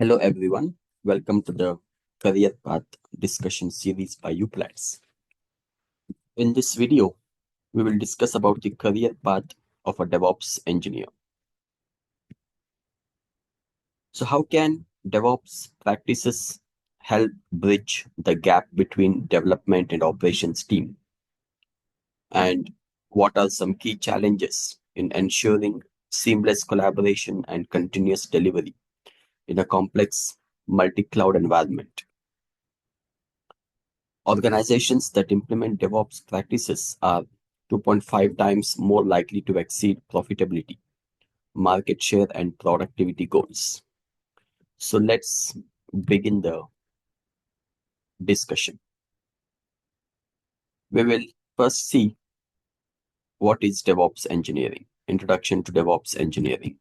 Hello everyone, welcome to the Career Path discussion series by Uplatz. In this video, we will discuss about the career path of a DevOps engineer. So how can DevOps practices help bridge the gap between development and operations team? And what are some key challenges in ensuring seamless collaboration and continuous delivery in a complex multi-cloud environment? Organizations that implement DevOps practices are 2.5 times more likely to exceed profitability, market share, and productivity goals. So let's begin the discussion. We will first see what is DevOps engineering. Introduction to DevOps engineering.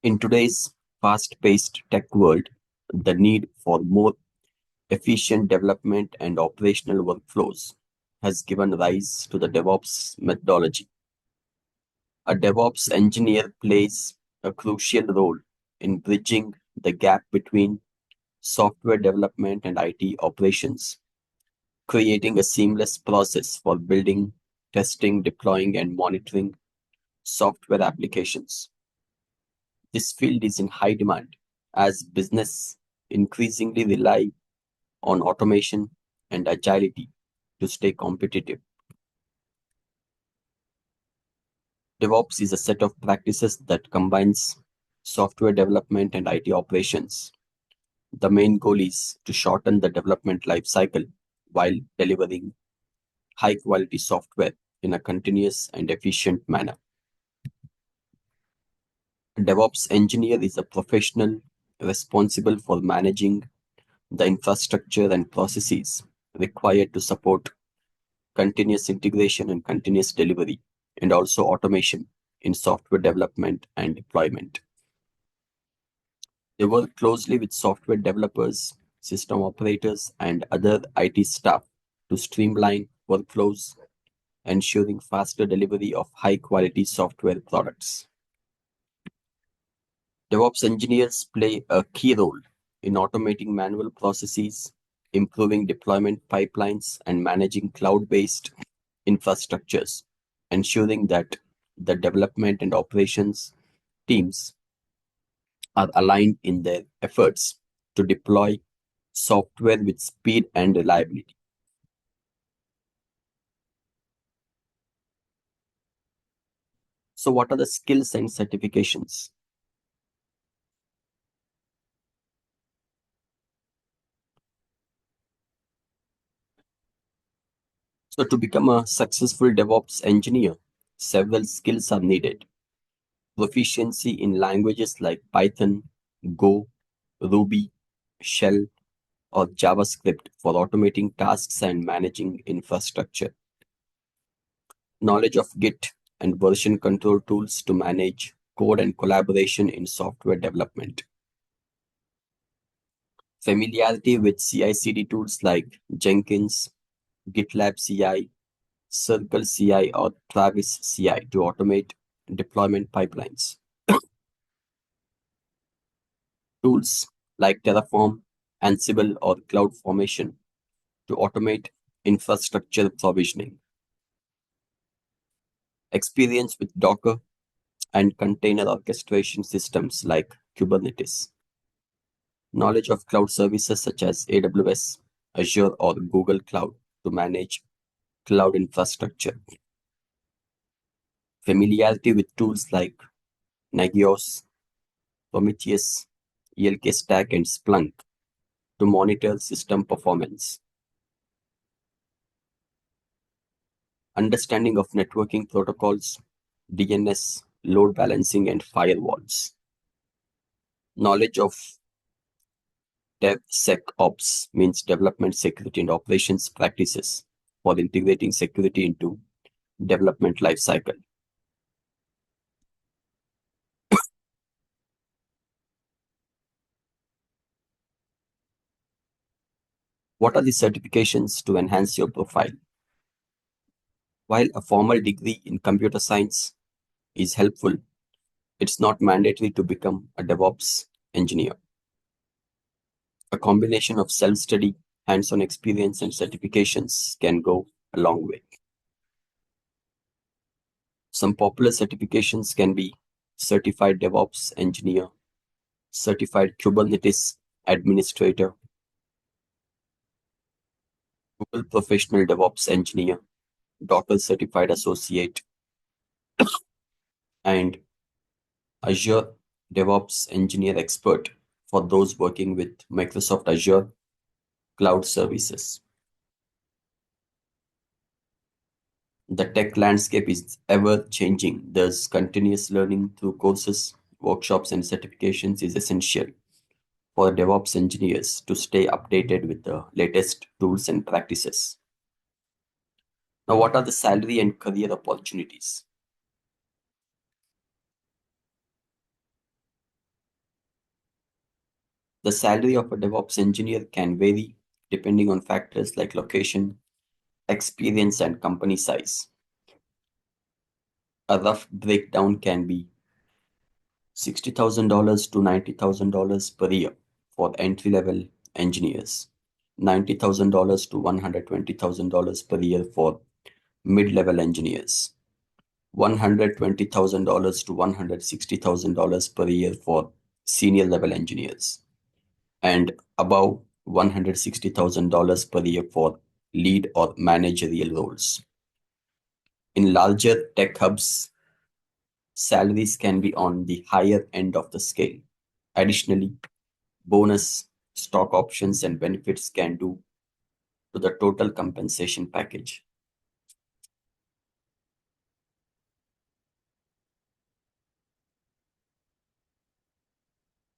In today's fast-paced tech world, the need for more efficient development and operational workflows has given rise to the DevOps methodology. A DevOps engineer plays a crucial role in bridging the gap between software development and IT operations, creating a seamless process for building, testing, deploying, and monitoring software applications. This field is in high demand as business increasingly rely on automation and agility to stay competitive. DevOps is a set of practices that combines software development and IT operations. The main goal is to shorten the development life cycle while delivering high quality software in a continuous and efficient manner. A DevOps engineer is a professional responsible for managing the infrastructure and processes required to support continuous integration and continuous delivery, and also automation in software development and deployment. They work closely with software developers, system operators, and other IT staff to streamline workflows, ensuring faster delivery of high-quality software products. DevOps engineers play a key role in automating manual processes, improving deployment pipelines, and managing cloud-based infrastructures, ensuring that the development and operations teams are aligned in their efforts to deploy software with speed and reliability. So, what are the skills and certifications? So, to become a successful DevOps engineer, several skills are needed. Proficiency in languages like Python, Go, Ruby, Shell, or JavaScript for automating tasks and managing infrastructure. Knowledge of Git and version control tools to manage code and collaboration in software development. Familiarity with CI/CD tools like Jenkins, GitLab CI, Circle CI, or Travis CI to automate deployment pipelines. Tools like Terraform, Ansible, or CloudFormation to automate infrastructure provisioning. Experience with Docker and container orchestration systems like Kubernetes. Knowledge of cloud services such as AWS, Azure, or Google Cloud to manage cloud infrastructure. Familiarity with tools like Nagios, Prometheus, ELK Stack, and Splunk to monitor system performance. Understanding of networking protocols, DNS, load balancing, and firewalls. Knowledge of DevSecOps means development security and operations practices for integrating security into development lifecycle. What are the certifications to enhance your profile? While a formal degree in computer science is helpful, it's not mandatory to become a DevOps Engineer. A combination of self-study, hands-on experience, and certifications can go a long way. Some popular certifications can be Certified DevOps Engineer, Certified Kubernetes Administrator, Google Professional DevOps Engineer, Docker Certified Associate, and Azure DevOps Engineer Expert for those working with Microsoft Azure cloud services. The tech landscape is ever changing, thus, continuous learning through courses, workshops, and certifications is essential for DevOps engineers to stay updated with the latest tools and practices. Now, what are the salary and career opportunities? The salary of a DevOps engineer can vary depending on factors like location, experience, and company size. A rough breakdown can be $60,000 to $90,000 per year for entry-level engineers, $90,000 to $120,000 per year for mid-level engineers, $120,000 to $160,000 per year for senior level engineers, and above $160,000 per year for lead or managerial roles. In larger tech hubs, salaries can be on the higher end of the scale. Additionally, bonus, stock options, and benefits can do to the total compensation package.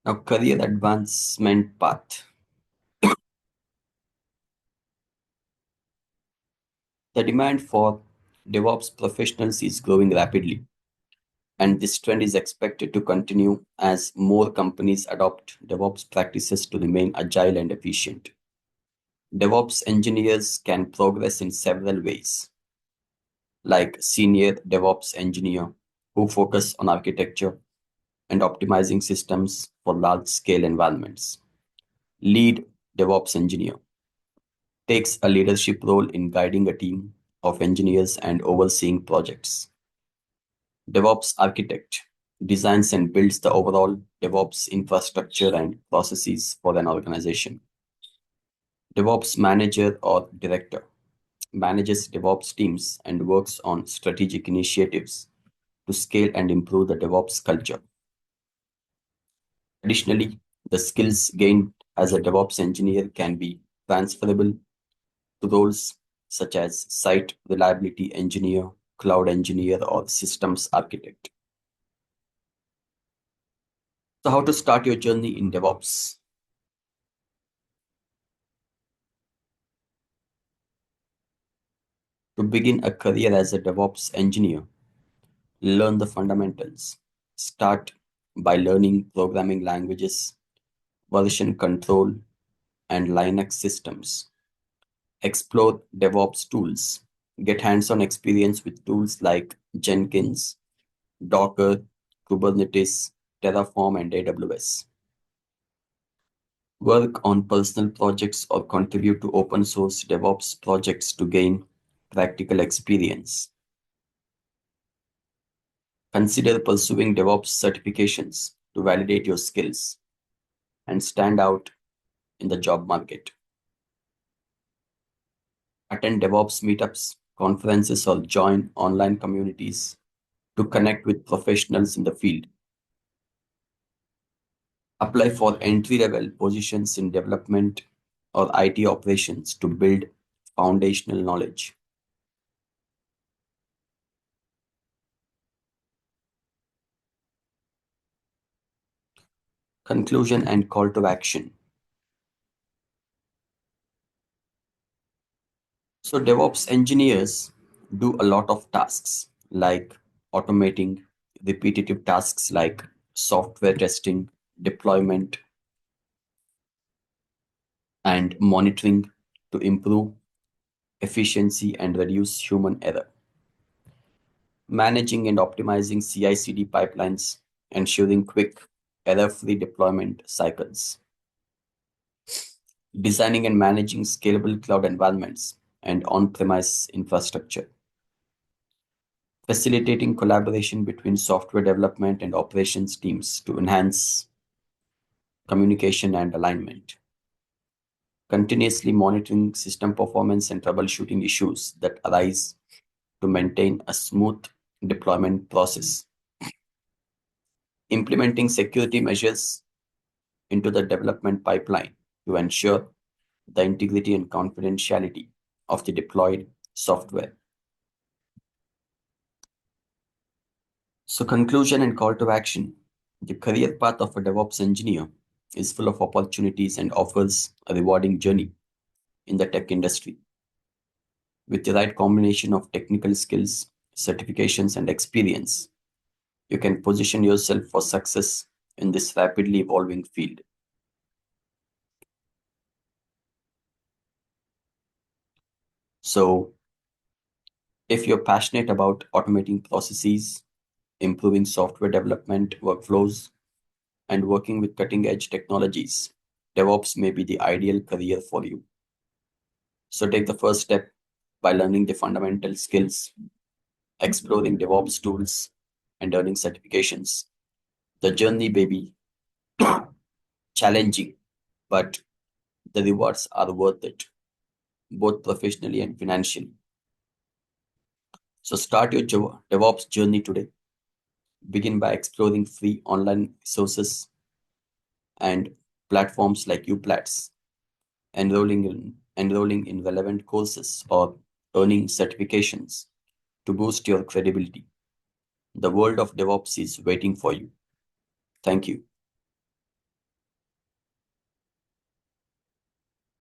Now, career advancement path. The demand for DevOps professionals is growing rapidly, and this trend is expected to continue as more companies adopt DevOps practices to remain agile and efficient. DevOps engineers can progress in several ways, like senior DevOps engineer, who focus on architecture and optimizing systems for large-scale environments. Lead DevOps engineer takes a leadership role in guiding a team of engineers and overseeing projects. DevOps architect designs and builds the overall DevOps infrastructure and processes for an organization. DevOps manager or director manages DevOps teams and works on strategic initiatives to scale and improve the DevOps culture. Additionally, the skills gained as a DevOps engineer can be transferable to roles such as site reliability engineer, cloud engineer, or systems architect. So, how to start your journey in DevOps? To begin a career as a DevOps engineer, learn the fundamentals. Start by learning programming languages, version control, and Linux systems. Explore DevOps tools. Get hands-on experience with tools like Jenkins, Docker, Kubernetes, Terraform, and AWS. Work on personal projects or contribute to open source DevOps projects to gain practical experience. Consider pursuing DevOps certifications to validate your skills and stand out in the job market. Attend DevOps meetups, conferences, or join online communities to connect with professionals in the field. Apply for entry-level positions in development or IT operations to build foundational knowledge. Conclusion and call to action. So DevOps engineers do a lot of tasks like automating repetitive tasks like software testing, deployment, and monitoring to improve efficiency and reduce human error. Managing and optimizing CI/CD pipelines, ensuring quick error-free deployment cycles, designing and managing scalable cloud environments and on-premise infrastructure, facilitating collaboration between software development and operations teams to enhance communication and alignment, continuously monitoring system performance and troubleshooting issues that arise to maintain a smooth deployment process, implementing security measures into the development pipeline to ensure the integrity and confidentiality of the deployed software. So, conclusion and call to action. The career path of a DevOps engineer is full of opportunities and offers a rewarding journey in the tech industry. With the right combination of technical skills, certifications, and experience, you can position yourself for success in this rapidly evolving field. So, if you're passionate about automating processes, improving software development workflows, and working with cutting edge technologies, DevOps may be the ideal career for you. So, take the first step by learning the fundamental skills, exploring DevOps tools, and earning certifications. The journey may be challenging, but the rewards are worth it, both professionally and financially. So start your DevOps journey today. Begin by exploring free online resources and platforms like Uplatz, enrolling in relevant courses or earning certifications to boost your credibility. The world of DevOps is waiting for you. Thank you.